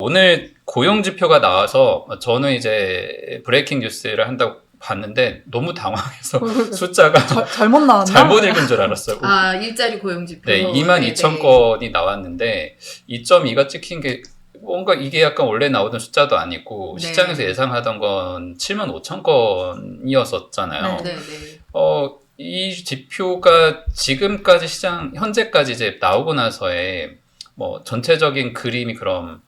오늘 고용 지표가 나와서 저는 이제 브레이킹 뉴스를 한다고 봤는데 너무 당황해서 숫자가 잘못 나왔나? 잘못 읽은 줄 알았어요. 일자리 고용 지표. 네, 22,000건이 나왔는데 2.2가 찍힌 게 뭔가 이게 약간 원래 나오던 숫자도 아니고 네. 시장에서 예상하던 건 75,000건이었었잖아요. 네. 이 지표가 지금까지 현재까지 이제 나오고 나서의 뭐 전체적인 그림이 그럼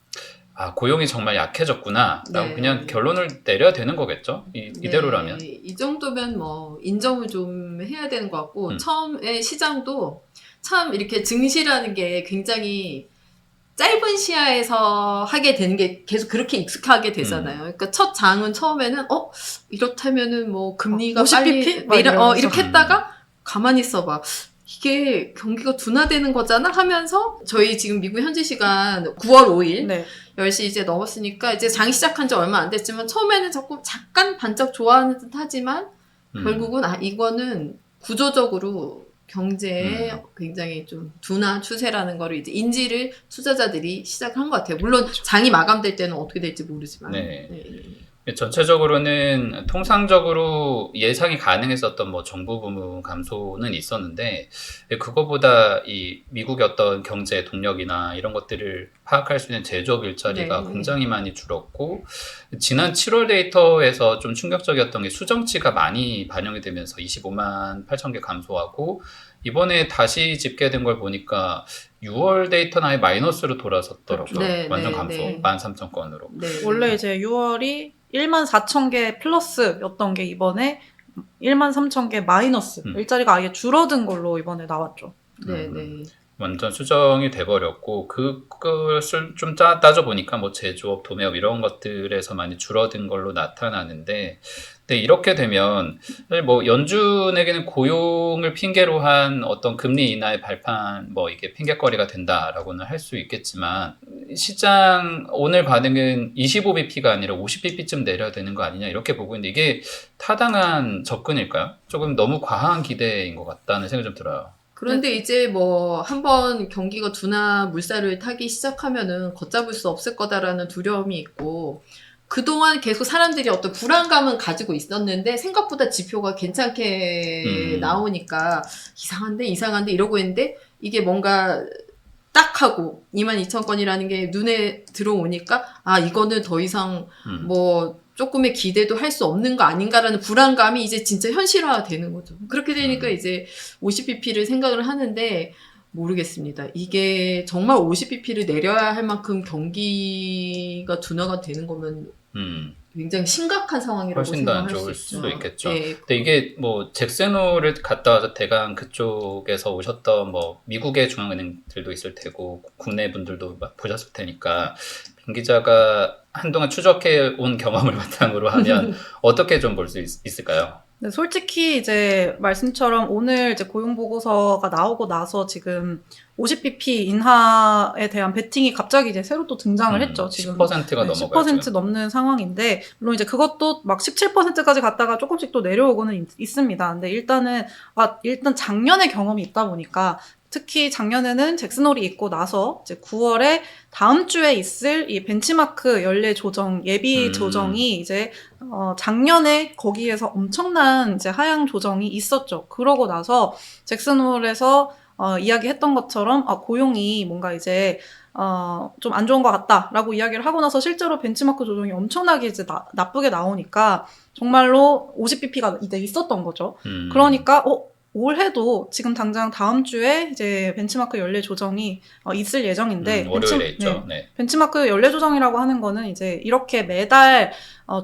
고용이 정말 약해졌구나 라고 네. 그냥 결론을 내려야 되는 거겠죠? 이대로라면. 네, 이 정도면 뭐 인정을 좀 해야 되는 것 같고 처음에 시장도 참 이렇게 증시라는 게 굉장히 짧은 시야에서 하게 되는 게 계속 그렇게 익숙하게 되잖아요. 그러니까 첫 장은 처음에는 이렇다면은 뭐 금리가 50bp? 빨리 이렇게 했다가 가만히 있어봐. 이게 경기가 둔화되는 거잖아 하면서 저희 지금 미국 현지 시간 9월 5일 네. 10시 이제 넘었으니까 이제 장이 시작한 지 얼마 안 됐지만 처음에는 잠깐 반짝 좋아하는 듯 하지만 결국은 이거는 구조적으로 경제에 굉장히 좀 둔화 추세라는 거를 이제 인지를 투자자들이 시작한 것 같아요. 물론 장이 마감될 때는 어떻게 될지 모르지만. 네. 전체적으로는 통상적으로 예상이 가능했었던 뭐 정부 부문 감소는 있었는데 그거보다 이 미국의 어떤 경제 동력이나 이런 것들을 파악할 수 있는 제조업 일자리가 굉장히 많이 줄었고 지난 7월 데이터에서 좀 충격적이었던 게 수정치가 많이 반영이 되면서 25만 8천 개 감소하고 이번에 다시 집계된 걸 보니까 6월 데이터는 아예 마이너스로 돌아섰더라고요. 그렇죠. 완전 감소. 13,000건으로. 원래 이제 6월이 14,000개 플러스였던 게 이번에 13,000개 마이너스. 일자리가 아예 줄어든 걸로 이번에 나왔죠. 네. 완전 수정이 돼버렸고 그것을 좀 따져보니까 뭐 제조업, 도매업 이런 것들에서 많이 줄어든 걸로 나타나는데 근데 이렇게 되면 사실 뭐 연준에게는 고용을 핑계로 한 어떤 금리 인하의 발판 뭐 이게 핑계거리가 된다라고는 할 수 있겠지만 시장 오늘 반응은 25bp가 아니라 50bp쯤 내려야 되는 거 아니냐 이렇게 보고 있는데 이게 타당한 접근일까요? 조금 너무 과한 기대인 것 같다는 생각이 좀 들어요. 그런데 이제 뭐 한번 경기가 둔화 물살을 타기 시작하면은 걷잡을 수 없을 거다라는 두려움이 있고 그동안 계속 사람들이 어떤 불안감은 가지고 있었는데 생각보다 지표가 괜찮게 나오니까 이상한데 이러고 있는데 이게 뭔가 딱 하고 22,000건이라는 게 눈에 들어오니까 이거는 더 이상 뭐 조금의 기대도 할 수 없는 거 아닌가라는 불안감이 이제 진짜 현실화 되는 거죠. 그렇게 되니까 이제 50bp를 생각을 하는데 모르겠습니다. 이게 정말 50bp를 내려야 할 만큼 경기가 둔화가 되는 거면 굉장히 심각한 상황이라고 훨씬 더 안 생각할 좋을 수 수도 있죠. 있겠죠. 네. 근데 이게 뭐 잭슨홀을 갔다 와서 대강 그쪽에서 오셨던 뭐 미국의 중앙은행들도 있을 테고 국내 분들도 보셨을 테니까 빈 기자가 한동안 추적해 온 경험을 바탕으로 하면 어떻게 좀 볼 수 있을까요? 네, 솔직히 이제 말씀처럼 오늘 이제 고용 보고서가 나오고 나서 지금 50bp 인하에 대한 베팅이 갑자기 이제 새로 또 등장을 했죠. 지금 10%가 넘어가요. 10% 넘는 상황인데 물론 이제 그것도 막 17%까지 갔다가 조금씩 또 내려오고는 있습니다. 근데 일단 작년에 경험이 있다 보니까 특히 작년에는 잭슨홀이 있고 나서 이제 9월에 다음 주에 있을 이 벤치마크 연례 조정, 예비 조정이 이제, 작년에 거기에서 엄청난 이제 하향 조정이 있었죠. 그러고 나서 잭슨홀에서, 이야기했던 것처럼, 고용이 뭔가 이제, 좀 안 좋은 것 같다라고 이야기를 하고 나서 실제로 벤치마크 조정이 엄청나게 이제 나쁘게 나오니까 정말로 50bp가 이제 있었던 거죠. 그러니까, 올해도 지금 당장 다음 주에 이제 벤치마크 연례 조정이 있을 예정인데 월요일에 있죠. 네. 벤치마크 연례 조정이라고 하는 거는 이제 이렇게 매달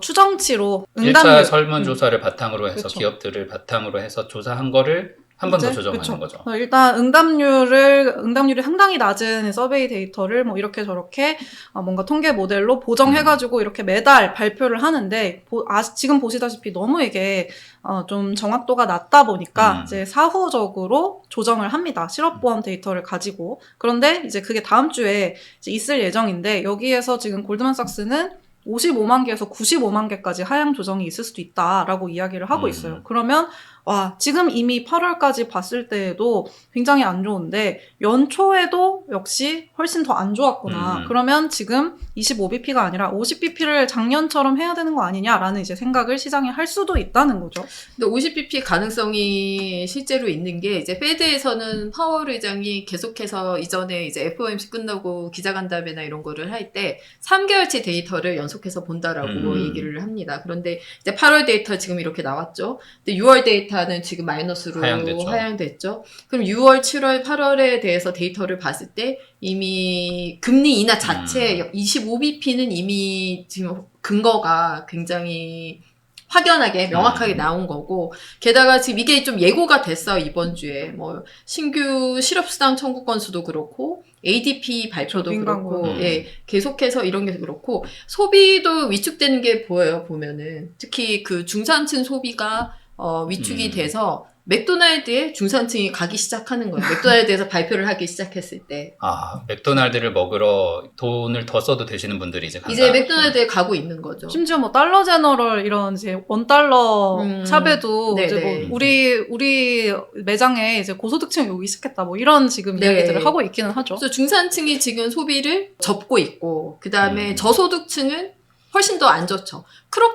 추정치로 1차 설문조사를 바탕으로 해서 그쵸. 기업들을 바탕으로 해서 조사한 거를 한 번 더 조정하는 그쵸. 거죠. 일단 응답률이 상당히 낮은 서베이 데이터를 뭐 이렇게 저렇게 뭔가 통계 모델로 보정해가지고 이렇게 매달 발표를 하는데 지금 보시다시피 너무 이게 좀 정확도가 낮다 보니까 이제 사후적으로 조정을 합니다. 실업보험 데이터를 가지고. 그런데 이제 그게 다음 주에 이제 있을 예정인데 여기에서 지금 골드만삭스는 55만 개에서 95만 개까지 하향 조정이 있을 수도 있다라고 이야기를 하고 있어요. 그러면 와, 지금 이미 8월까지 봤을 때에도 굉장히 안 좋은데 연초에도 역시 훨씬 더 안 좋았구나. 그러면 지금 25bp가 아니라 50bp를 작년처럼 해야 되는 거 아니냐라는 이제 생각을 시장이 할 수도 있다는 거죠. 근데 50bp 가능성이 실제로 있는 게 이제 페드에서는 파월 의장이 계속해서 이전에 이제 FOMC 끝나고 기자간담회나 이런 거를 할 때 3개월치 데이터를 연속해서 본다라고 얘기를 합니다. 그런데 이제 8월 데이터 지금 이렇게 나왔죠. 근데 6월 데이터는 지금 마이너스로 하향됐죠. 그럼 6월, 7월, 8월에 대해서 데이터를 봤을 때 이미 금리 인하 자체 25bp는 이미 지금 근거가 굉장히 확연하게 명확하게 나온 거고, 게다가 지금 이게 좀 예고가 됐어요. 이번 주에 뭐 신규 실업수당 청구 건수도 그렇고 ADP 발표도 그렇고 예, 계속해서 이런 게 그렇고 소비도 위축되는 게 보여요. 보면은 특히 그 중산층 소비가 위축이 돼서 맥도날드에 중산층이 가기 시작하는 거예요. 맥도날드에서 발표를 하기 시작했을 때. 아, 맥도날드를 먹으러 돈을 더 써도 되시는 분들이 이제 간다. 이제 맥도날드에 가고 있는 거죠. 심지어 뭐 달러 제너럴 이런 이제 $1 샵에도 이제 뭐 우리 매장에 이제 고소득층이 오기 시작했다 뭐 이런 지금 이야기들을 하고 있기는 하죠. 그래서 중산층이 지금 소비를 접고 있고 그 다음에 저소득층은 훨씬 더 안 좋죠.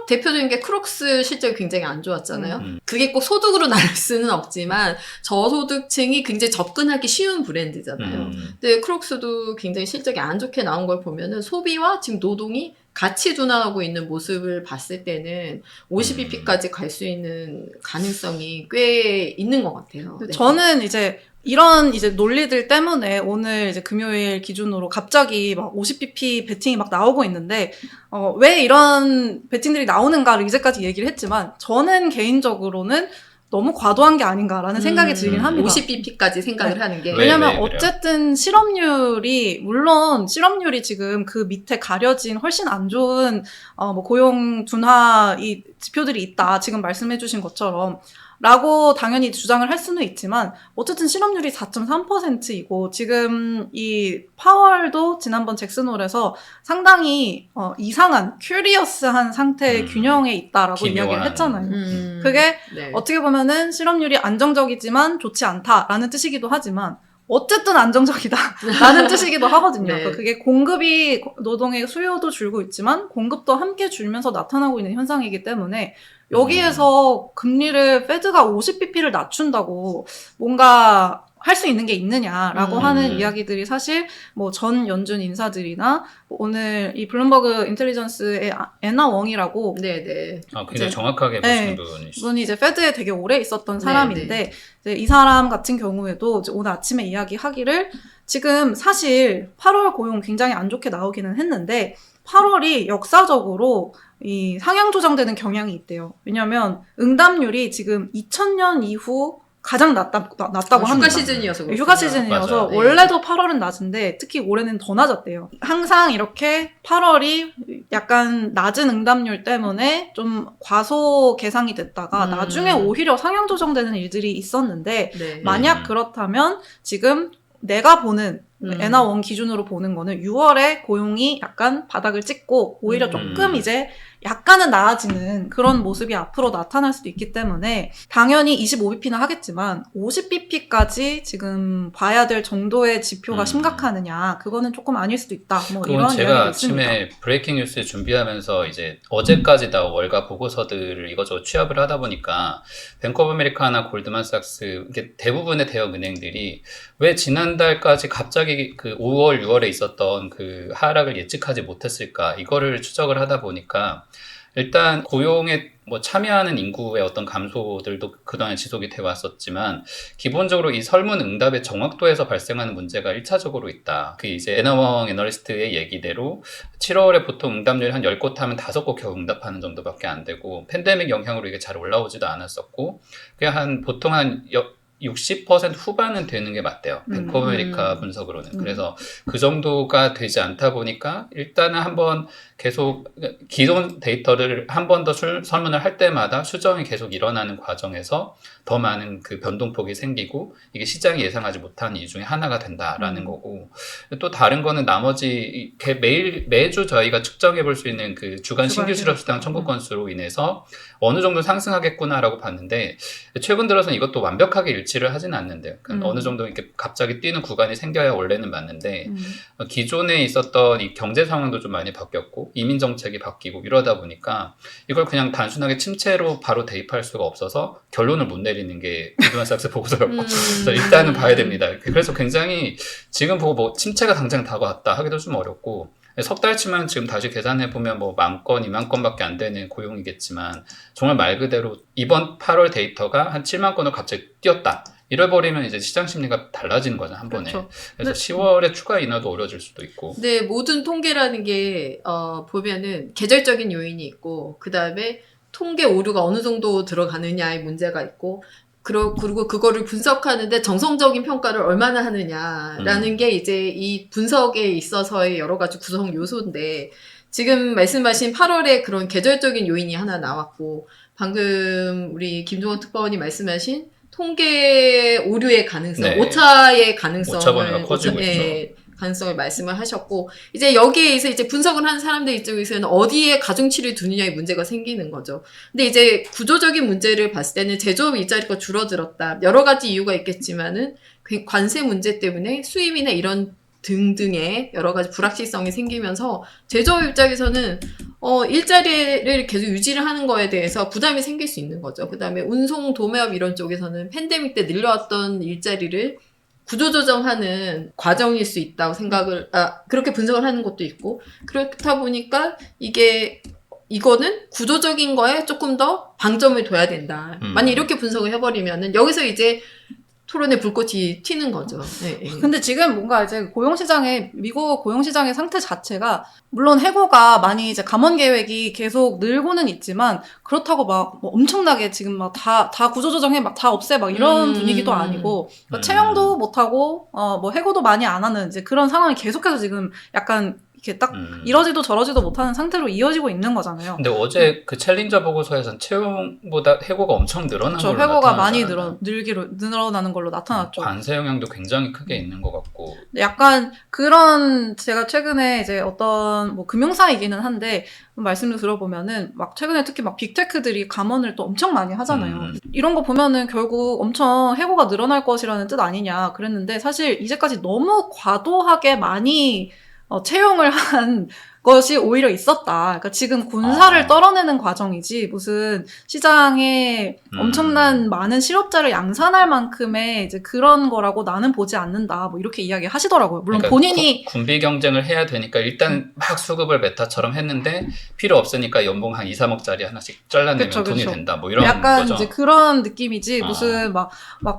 대표적인 게 크록스 실적이 굉장히 안 좋았잖아요. 그게 꼭 소득으로 나눌 수는 없지만 저소득층이 굉장히 접근하기 쉬운 브랜드잖아요. 근데 크록스도 굉장히 실적이 안 좋게 나온 걸 보면은 소비와 지금 노동이 같이 둔화하고 있는 모습을 봤을 때는 50bp까지 갈 수 있는 가능성이 꽤 있는 것 같아요. 네. 저는 이제 이런 이제 논리들 때문에 오늘 이제 금요일 기준으로 갑자기 막 50bp 베팅이 막 나오고 있는데, 왜 이런 베팅들이 나오는가를 이제까지 얘기를 했지만, 저는 개인적으로는 너무 과도한 게 아닌가라는 생각이 들긴 합니다. 50bp까지 생각을 하는 게. 왜냐면 어쨌든 물론 실업률이 지금 그 밑에 가려진 훨씬 안 좋은, 뭐 고용 둔화 이 지표들이 있다. 지금 말씀해 주신 것처럼. 라고 당연히 주장을 할 수는 있지만 어쨌든 실업률이 4.3%이고 지금 이 파월도 지난번 잭슨홀에서 상당히 이상한 큐리어스한 상태의 균형에 있다라고 이야기를 했잖아요. 그게 어떻게 보면은 실업률이 안정적이지만 좋지 않다라는 뜻이기도 하지만 어쨌든 안정적이다라는 뜻이기도 하거든요. 네. 그게 공급이 노동의 수요도 줄고 있지만 공급도 함께 줄면서 나타나고 있는 현상이기 때문에 여기에서 금리를 페드가 50bp를 낮춘다고 뭔가 할 수 있는 게 있느냐라고 하는 이야기들이 사실 뭐 전 연준 인사들이나 오늘 이 블룸버그 인텔리전스의 애나 웡이라고 굉장히 정확하게 보시는 분이시죠. 분이 이제 페드에 되게 오래 있었던 사람인데 이제 이 사람 같은 경우에도 이제 오늘 아침에 이야기하기를 지금 사실 8월 고용 굉장히 안 좋게 나오기는 했는데 8월이 역사적으로 이 상향 조정되는 경향이 있대요. 왜냐하면 응답률이 지금 2000년 이후 가장 낮다고 합니다. 휴가 시즌이어서 그렇구나. 휴가 시즌이어서 맞아요. 원래도 8월은 낮은데 특히 올해는 더 낮았대요. 항상 이렇게 8월이 약간 낮은 응답률 때문에 좀 과소 계상이 됐다가 나중에 오히려 상향 조정되는 일들이 있었는데 만약 그렇다면 지금 내가 보는 애나 웡 기준으로 보는 거는 6월에 고용이 약간 바닥을 찍고 오히려 조금 이제 약간은 나아지는 그런 모습이 앞으로 나타날 수도 있기 때문에 당연히 25bp는 하겠지만 50bp까지 지금 봐야 될 정도의 지표가 심각하느냐 그거는 조금 아닐 수도 있다. 뭐 이런 제가 이야기가 있습니다. 아침에 브레이킹 뉴스 준비하면서 이제 어제까지 다 월가 보고서들을 이것저것 취합을 하다 보니까 뱅크 오브 아메리카나 골드만삭스 이게 대부분의 대형 은행들이 왜 지난달까지 갑자기 그 5월, 6월에 있었던 그 하락을 예측하지 못했을까 이거를 추적을 하다 보니까 일단 고용에 뭐 참여하는 인구의 어떤 감소들도 그동안 지속이 돼 왔었지만 기본적으로 이 설문 응답의 정확도에서 발생하는 문제가 1차적으로 있다. 그 이제 애나 웡 애널리스트의 얘기대로 7월에 보통 응답률이 한 10곳 하면 5곳 겨우 응답하는 정도밖에 안 되고 팬데믹 영향으로 이게 잘 올라오지도 않았었고 그냥 보통 한 60% 후반은 되는 게 맞대요. 뱅크 오브 아메리카 분석으로는. 그래서 그 정도가 되지 않다 보니까 일단은 한번 계속 기존 데이터를 한 번 더 설문을 할 때마다 수정이 계속 일어나는 과정에서 더 많은 그 변동폭이 생기고 이게 시장이 예상하지 못한 이유 중에 하나가 된다라는 거고 또 다른 거는 나머지 매주 저희가 측정해 볼 수 있는 그 주간 신규 실업수당 청구 건수로 인해서 어느 정도 상승하겠구나라고 봤는데 최근 들어서는 이것도 완벽하게 일치를 하진 않는데요. 그러니까 어느 정도 이렇게 갑자기 뛰는 구간이 생겨야 원래는 맞는데 기존에 있었던 이 경제 상황도 좀 많이 바뀌었고 이민 정책이 바뀌고 이러다 보니까 이걸 그냥 단순하게 침체로 바로 대입할 수가 없어서 결론을 못 내리는 게 골드만삭스 보고서였고 그래서 일단은 봐야 됩니다. 그래서 굉장히 지금 보고 뭐 침체가 당장 다가왔다 하기도 좀 어렵고 석 달치만 지금 다시 계산해보면 뭐 10,000건, 20,000건밖에 안 되는 고용이겠지만 정말 말 그대로 이번 8월 데이터가 한 7만 건을 갑자기 뛰었다. 이래버리면 이제 시장 심리가 달라지는 거죠, 한 번에. 그렇죠. 그래서 10월에 추가 인하도 어려질 수도 있고. 네, 모든 통계라는 게 보면은 계절적인 요인이 있고 그 다음에 통계 오류가 어느 정도 들어가느냐의 문제가 있고 그리고 그거를 분석하는데 정성적인 평가를 얼마나 하느냐라는 게 이제 이 분석에 있어서의 여러 가지 구성 요소인데 지금 말씀하신 8월에 그런 계절적인 요인이 하나 나왔고 방금 우리 김종원 특파원이 말씀하신 통계 오류의 가능성, 네. 오차의 가능성을 오차 범위가 커지고 있죠. 가능성을 말씀을 하셨고 이제 여기에서 이제 분석을 하는 사람들 입장에서는 어디에 가중치를 두느냐의 문제가 생기는 거죠. 근데 이제 구조적인 문제를 봤을 때는 제조업 일자리가 줄어들었다. 여러 가지 이유가 있겠지만은 관세 문제 때문에 수입이나 이런 등등의 여러 가지 불확실성이 생기면서 제조업 입장에서는 일자리를 계속 유지를 하는 거에 대해서 부담이 생길 수 있는 거죠. 그다음에 운송, 도매업 이런 쪽에서는 팬데믹 때 늘려왔던 일자리를 구조조정하는 과정일 수 있다고 그렇게 분석을 하는 것도 있고, 그렇다 보니까 이거는 구조적인 거에 조금 더 방점을 둬야 된다. 만약 이렇게 분석을 해버리면은, 여기서 이제 토론의 불꽃이 튀는 거죠. 네, 네. 근데 지금 뭔가 이제 미국 고용시장의 상태 자체가, 물론 해고가 많이 이제 감원 계획이 계속 늘고는 있지만, 그렇다고 막 뭐 엄청나게 지금 막 다 구조조정해, 막 다 없애, 막 이런 분위기도 아니고, 그러니까 채용도 못하고, 뭐 해고도 많이 안 하는 이제 그런 상황이 계속해서 지금 약간 이렇게 딱 이러지도 저러지도 못하는 상태로 이어지고 있는 거잖아요. 근데 어제 그 챌린저 보고서에서는 채용보다 해고가 엄청 늘어난 걸로 해고가 많이 나타나잖아요. 늘어나는 걸로 나타났죠. 관세 영향도 굉장히 크게 있는 것 같고. 약간 제가 최근에 이제 어떤 뭐 금융사이기는 한데 말씀을 들어보면은 막 최근에 특히 막 빅테크들이 감원을 또 엄청 많이 하잖아요. 이런 거 보면은 결국 엄청 해고가 늘어날 것이라는 뜻 아니냐 그랬는데 사실 이제까지 너무 과도하게 많이 채용을 한 것이 오히려 있었다. 그러니까 지금 군사를 떨어내는 과정이지 무슨 시장에 엄청난 많은 실업자를 양산할 만큼의 이제 그런 거라고 나는 보지 않는다. 뭐 이렇게 이야기 하시더라고요. 물론 그러니까 본인이 군비 경쟁을 해야 되니까 일단 막 수급을 메타처럼 했는데 필요 없으니까 연봉 한 2, 3억짜리 하나씩 잘라내면 돈이 된다. 뭐 이런 약간 거죠. 이제 그런 느낌이지 무슨 막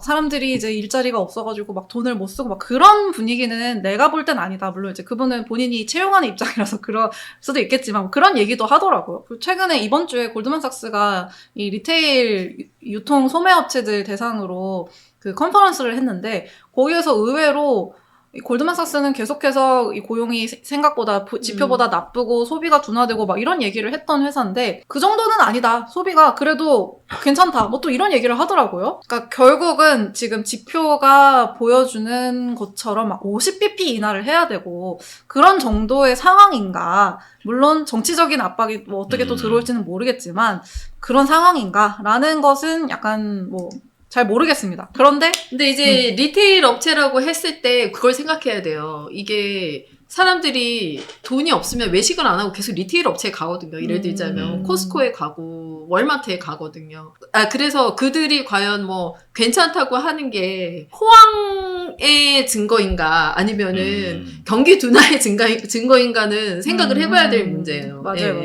사람들이 이제 일자리가 없어가지고 막 돈을 못 쓰고 막 그런 분위기는 내가 볼 땐 아니다. 물론 이제 그분은 본인이 채용하는 입장이라서 그럴 수도 있겠지만 그런 얘기도 하더라고요. 최근에 이번 주에 골드만삭스가 이 리테일 유통 소매업체들 대상으로 그 컨퍼런스를 했는데 거기에서 의외로 이 골드만삭스는 계속해서 이 고용이 생각보다 지표보다 나쁘고 소비가 둔화되고 막 이런 얘기를 했던 회사인데 그 정도는 아니다. 소비가 그래도 괜찮다. 뭐 또 이런 얘기를 하더라고요. 그러니까 결국은 지금 지표가 보여주는 것처럼 막 50bp 인하를 해야 되고 그런 정도의 상황인가. 물론 정치적인 압박이 뭐 어떻게 또 들어올지는 모르겠지만 그런 상황인가라는 것은 약간 뭐 잘 모르겠습니다. 근데 이제 리테일 업체라고 했을 때 그걸 생각해야 돼요. 이게 사람들이 돈이 없으면 외식을 안 하고 계속 리테일 업체에 가거든요. 예를 들자면 코스코에 가고 월마트에 가거든요. 그래서 그들이 과연 뭐 괜찮다고 하는 게 호황의 증거인가 아니면은 경기 둔화의 증거인가는 생각을 해봐야 될 문제예요. 맞아요.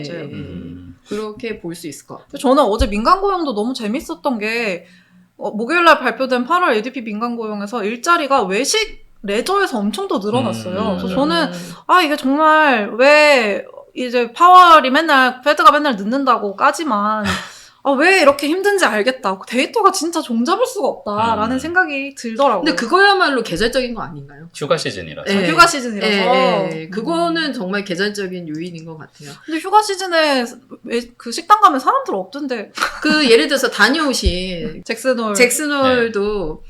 그렇게 볼 수 있을 것 같아요. 저는 어제 민간 고용도 너무 재밌었던 게 목요일날 발표된 8월 ADP 민간 고용에서 일자리가 외식 레저에서 엄청 더 늘어났어요. 그래서 저는 이게 정말 왜 이제 파월이 페드가 맨날 늦는다고 까지만 왜 이렇게 힘든지 알겠다. 데이터가 진짜 종잡을 수가 없다라는 생각이 들더라고요. 근데 그거야말로 계절적인 거 아닌가요? 휴가 시즌이라서. 네. 휴가 시즌이라서. 그거는 정말 계절적인 요인인 것 같아요. 근데 휴가 시즌에 그 식당 가면 사람들 없던데. 그 예를 들어서 다녀오신 잭슨홀. 잭슨홀도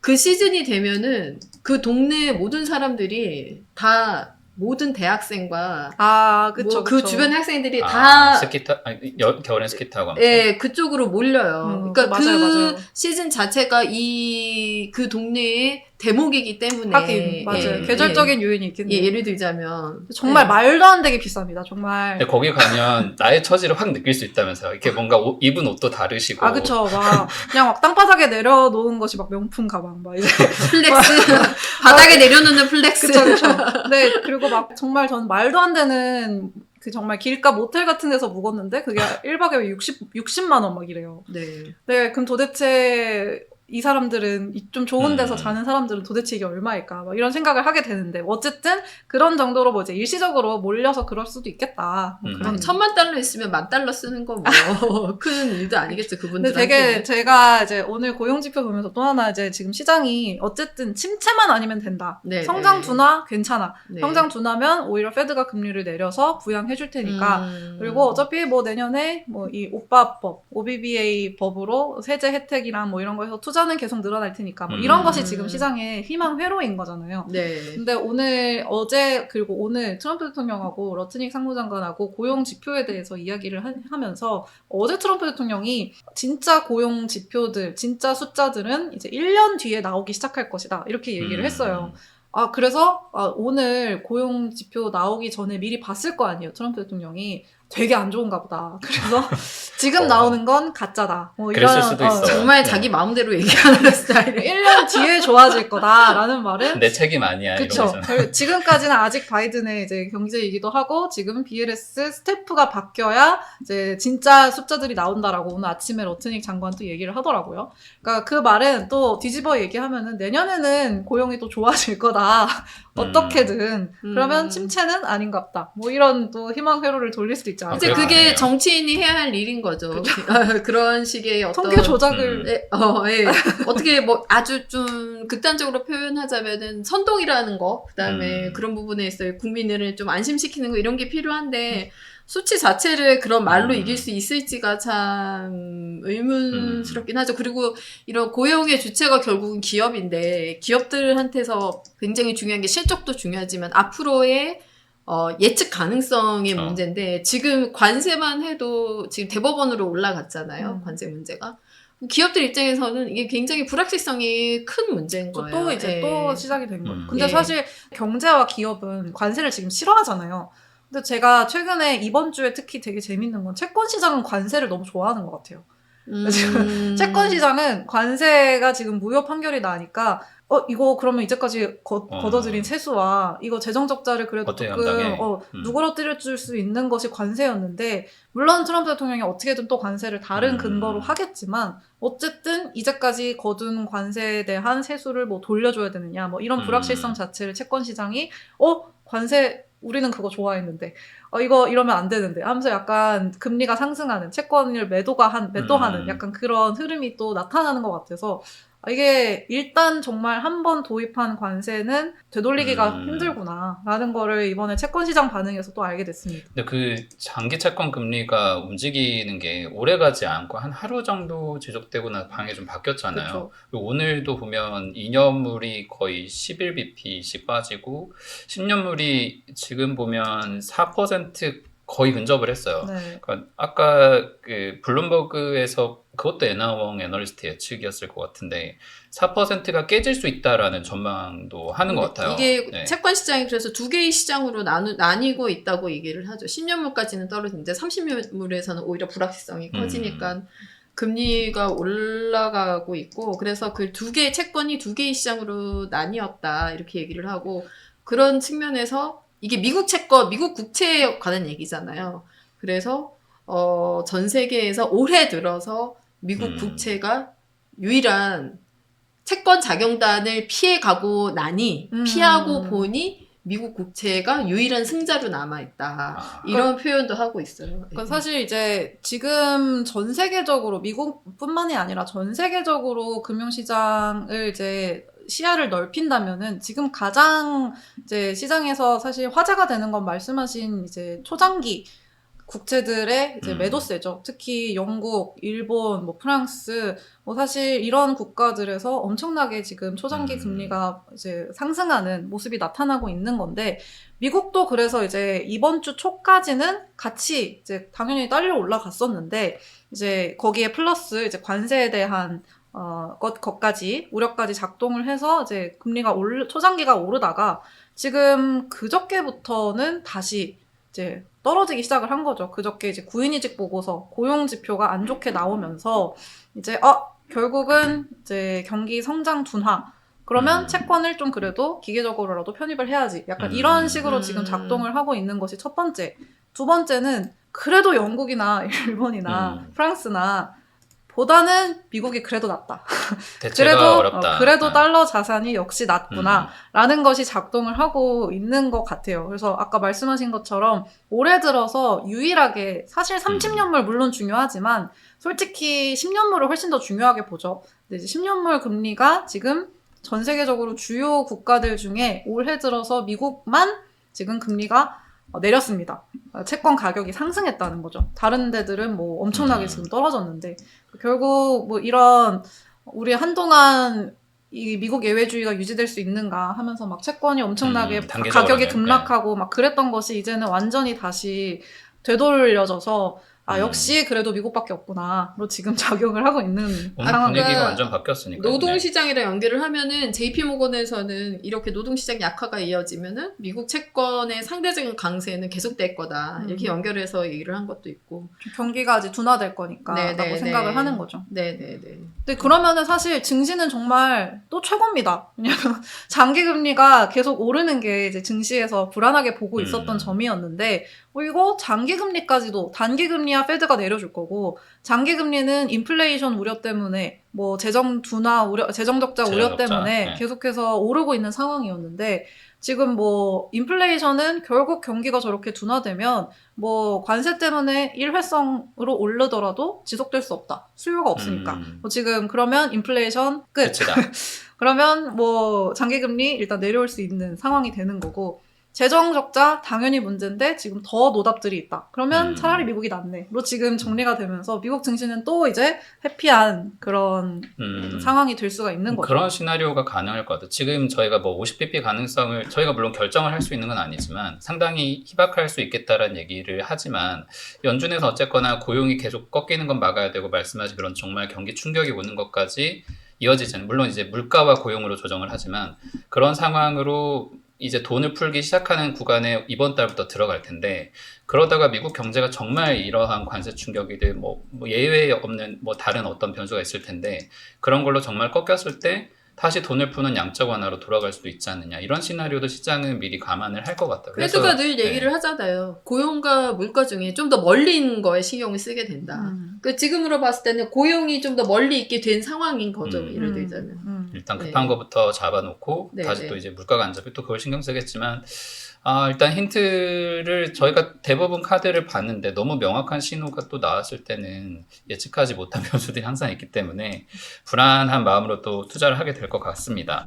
그 시즌이 되면은 그 동네 모든 사람들이 다 모든 대학생과 그쵸. 그 주변 학생들이 다 스키 겨울엔 스키 타고 아무튼. 예, 그쪽으로 몰려요. 그러니까 맞아요. 시즌 자체가 그 동네의 대목이기 때문에. 하긴, 맞아요. 계절적인 요인이 있겠네요. 예를 들자면. 정말 말도 안 되게 비쌉니다. 정말. 근데 거기 가면 나의 처지를 확 느낄 수 있다면서요. 이렇게 뭔가 입은 옷도 다르시고. 그쵸. 그냥 막 땅바닥에 내려놓은 것이 막 명품 가방, 막 이제. 플렉스. 바닥에 내려놓는 플렉스. 그쵸. 네, 그리고 막 정말 전 말도 안 되는 그 정말 길가 모텔 같은 데서 묵었는데 그게 1박에 60만 원 막 이래요. 네. 네, 그럼 도대체 이 사람들은 좀 좋은 데서 자는 사람들은 도대체 이게 얼마일까? 막 이런 생각을 하게 되는데 어쨌든 그런 정도로 뭐 이제 일시적으로 몰려서 그럴 수도 있겠다. 그런 1,000만 달러 있으면 10,000달러 쓰는 거 뭐 큰 일도 아니겠죠 근데 그분들한테. 되게 제가 이제 오늘 고용지표 보면서 또 하나 이제 지금 시장이 어쨌든 침체만 아니면 된다. 네, 성장 둔화 괜찮아. 네. 성장 둔화면 오히려 페드가 금리를 내려서 부양해 줄 테니까. 그리고 어차피 뭐 내년에 뭐 이 오빠법, OBBA 법으로 세제 혜택이랑 뭐 이런 거에서 투자는 계속 늘어날 테니까 뭐 이런 것이 지금 시장의 희망 회로인 거잖아요. 네. 근데 어제 그리고 오늘 트럼프 대통령하고 러트닉 상무장관하고 고용 지표에 대해서 이야기를 하면서 어제 트럼프 대통령이 진짜 고용 지표들, 진짜 숫자들은 이제 1년 뒤에 나오기 시작할 것이다. 이렇게 얘기를 했어요. 그래서 오늘 고용 지표 나오기 전에 미리 봤을 거 아니에요. 트럼프 대통령이. 되게 안 좋은가 보다. 그래서 지금 나오는 건 가짜다. 뭐 그랬을 이런, 수도 있어요. 정말 네. 자기 마음대로 얘기하는 스타일이. 1년 뒤에 좋아질 거다라는 말은 내 책임 아니야. 그쵸. 이러면서. 지금까지는 아직 바이든의 이제 경제이기도 하고, 지금 BLS 스태프가 바뀌어야 이제 진짜 숫자들이 나온다라고 오늘 아침에 러트닉 장관 또 얘기를 하더라고요. 그러니까 그 말은 또 뒤집어 얘기하면은 내년에는 고용이 또 좋아질 거다. 어떻게든. 그러면 침체는 아닌갑다. 뭐 이런 또 희망 회로를 돌릴 수도 있지 않을까. 이제 그래요? 그게 아니에요. 정치인이 해야 할 일인 거죠. 그런 식의 어떤 통계 조작을. 예. 어떻게 뭐 아주 좀 극단적으로 표현하자면은 선동이라는 거, 그다음에 그런 부분에 있어 국민을 좀 안심시키는 거 이런 게 필요한데 수치 자체를 그런 말로 이길 수 있을지가 참 의문스럽긴 하죠. 그리고 이런 고용의 주체가 결국은 기업인데 기업들한테서 굉장히 중요한 게 실적도 중요하지만 앞으로의 예측 가능성의 그렇죠. 문제인데 지금 관세만 해도 지금 대법원으로 올라갔잖아요. 관세 문제가. 기업들 입장에서는 이게 굉장히 불확실성이 큰 문제인 거예요. 또 이제 예. 또 시작이 된 거예요. 근데 예. 사실 경제와 기업은 관세를 지금 싫어하잖아요. 근데 제가 최근에 이번 주에 특히 되게 재밌는 건 채권 시장은 관세를 너무 좋아하는 것 같아요. 채권 시장은 관세가 지금 무효 판결이 나니까 이거 그러면 이제까지 걷어들인 세수와 이거 재정 적자를 그래도 어떻게 조금 감당해? 누그러뜨려 줄 수 있는 것이 관세였는데 물론 트럼프 대통령이 어떻게든 또 관세를 다른 근거로 하겠지만 어쨌든 이제까지 거둔 관세에 대한 세수를 뭐 돌려줘야 되느냐 뭐 이런 불확실성 자체를 채권 시장이 관세 우리는 그거 좋아했는데 이거 이러면 안 되는데 하면서 약간 금리가 상승하는 채권을 매도하는 약간 그런 흐름이 또 나타나는 것 같아서 이게 일단 정말 한 번 도입한 관세는 되돌리기가 힘들구나라는 거를 이번에 채권 시장 반응에서 또 알게 됐습니다. 근데 그 장기 채권 금리가 움직이는 게 오래가지 않고 한 하루 정도 지속되고 나서 방향이 좀 바뀌었잖아요. 그쵸. 그리고 오늘도 보면 2년물이 거의 11bp씩 빠지고 10년물이 지금 보면 4% 거의 근접을 했어요. 네. 그러니까 아까 그 블룸버그에서 그것도 에나웡 애널리스트 예측이었을 것 같은데 4%가 깨질 수 있다라는 전망도 하는 것 같아요. 이게 네. 채권 시장이 그래서 두 개의 시장으로 나뉘고 있다고 얘기를 하죠. 10년물까지는 떨어지는데 30년물에서는 오히려 불확실성이 커지니까 금리가 올라가고 있고 그래서 그 두 개의 채권이 두 개의 시장으로 나뉘었다 이렇게 얘기를 하고 그런 측면에서 이게 미국 채권, 미국 국채에 관한 얘기잖아요. 그래서 전 세계에서 올해 들어서 미국 국채가 유일한 채권 작용단을 피하고 보니 미국 국채가 유일한 승자로 남아있다. 아. 이런 표현도 하고 있어요. 그러니까 사실 이제 지금 전 세계적으로 미국뿐만이 아니라 전 세계적으로 금융시장을 이제 시야를 넓힌다면은 지금 가장 이제 시장에서 사실 화제가 되는 건 말씀하신 이제 초장기 국채들의 이제 매도세죠. 특히 영국, 일본, 뭐 프랑스, 뭐 사실 이런 국가들에서 엄청나게 지금 초장기 금리가 이제 상승하는 모습이 나타나고 있는 건데, 미국도 그래서 이제 이번 주 초까지는 같이 이제 당연히 딸려 올라갔었는데, 이제 거기에 플러스 이제 관세에 대한 것까지 우려까지 작동을 해서 이제 금리가 초장기가 오르다가 지금 그저께부터는 다시 이제 떨어지기 시작을 한 거죠. 그저께 이제 구인이직 보고서 고용 지표가 안 좋게 나오면서 이제 결국은 이제 경기 성장 둔화. 그러면 채권을 좀 그래도 기계적으로라도 편입을 해야지. 약간 이런 식으로 지금 작동을 하고 있는 것이 첫 번째. 두 번째는 그래도 영국이나 일본이나 프랑스나 보다는 미국이 그래도 낫다. 대체가 어렵다. 그래도 달러 자산이 역시 낫구나. 라는 것이 작동을 하고 있는 것 같아요. 그래서 아까 말씀하신 것처럼 올해 들어서 유일하게 사실 30년물 물론 중요하지만 솔직히 10년물을 훨씬 더 중요하게 보죠. 근데 이제 10년물 금리가 지금 전 세계적으로 주요 국가들 중에 올해 들어서 미국만 지금 금리가 내렸습니다. 채권 가격이 상승했다는 거죠. 다른 데들은 뭐 엄청나게 지금 떨어졌는데 결국 뭐 이런 우리 한동안 이 미국 예외주의가 유지될 수 있는가 하면서 막 채권이 엄청나게 가격이 급락하고 막 그랬던 것이 이제는 완전히 다시 되돌려져서 역시 그래도 미국밖에 없구나로 지금 작용을 하고 있는 상황. 분위기가 완전 바뀌었으니까. 노동시장이랑 연계를 하면은 JP모건에서는 이렇게 노동시장 약화가 이어지면은 미국 채권의 상대적인 강세는 계속될 거다. 이렇게 연결해서 얘기를 한 것도 있고. 경기가 아직 둔화될 거니까 라고 생각을 하는 거죠. 네네네. 근데 그러면은 사실 증시는 정말 또 최고입니다. 왜냐면 장기금리가 계속 오르는 게 이제 증시에서 불안하게 보고 있었던 점이었는데 이거 장기금리까지도 단기금리야 페드가 내려줄 거고 장기금리는 인플레이션 우려 때문에 뭐 재정 둔화 우려, 재정 적자 우려 때문에 계속해서 오르고 있는 상황이었는데 지금 뭐 인플레이션은 결국 경기가 저렇게 둔화되면 뭐 관세 때문에 일회성으로 오르더라도 지속될 수 없다. 수요가 없으니까. 뭐 지금 그러면 인플레이션 끝. 그러면 뭐 장기금리 일단 내려올 수 있는 상황이 되는 거고 재정 적자 당연히 문제인데 지금 더 노답들이 있다. 그러면 차라리 미국이 낫네.로 지금 정리가 되면서 미국 증시는 또 이제 해피한 그런 상황이 될 수가 있는 거죠. 그런 시나리오가 가능할 것 같아요. 지금 저희가 뭐 50bp 가능성을 저희가 물론 결정을 할 수 있는 건 아니지만 상당히 희박할 수 있겠다라는 얘기를 하지만 연준에서 어쨌거나 고용이 계속 꺾이는 건 막아야 되고 말씀하신 그런 정말 경기 충격이 오는 것까지 이어지지는 물론 이제 물가와 고용으로 조정을 하지만 그런 상황으로 이제 돈을 풀기 시작하는 구간에 이번 달부터 들어갈 텐데 그러다가 미국 경제가 정말 이러한 관세 충격이든 뭐 예외 없는 뭐 다른 어떤 변수가 있을 텐데 그런 걸로 정말 꺾였을 때 다시 돈을 푸는 양적 완화로 돌아갈 수도 있지 않느냐 이런 시나리오도 시장은 미리 감안을 할 것 같아요. 그래서 늘 얘기를 하잖아요. 고용과 물가 중에 좀 더 멀리 있는 거에 신경을 쓰게 된다. 그 지금으로 봤을 때는 고용이 좀 더 멀리 있게 된 상황인 거죠. 예를 들자면. 일단 급한 거부터 잡아놓고 다시 또 이제 물가가 안 잡히면 또 그걸 신경 쓰겠지만 일단 힌트를 저희가 대부분 카드를 봤는데 너무 명확한 신호가 또 나왔을 때는 예측하지 못한 변수들이 항상 있기 때문에 불안한 마음으로 또 투자를 하게 될 것 같습니다.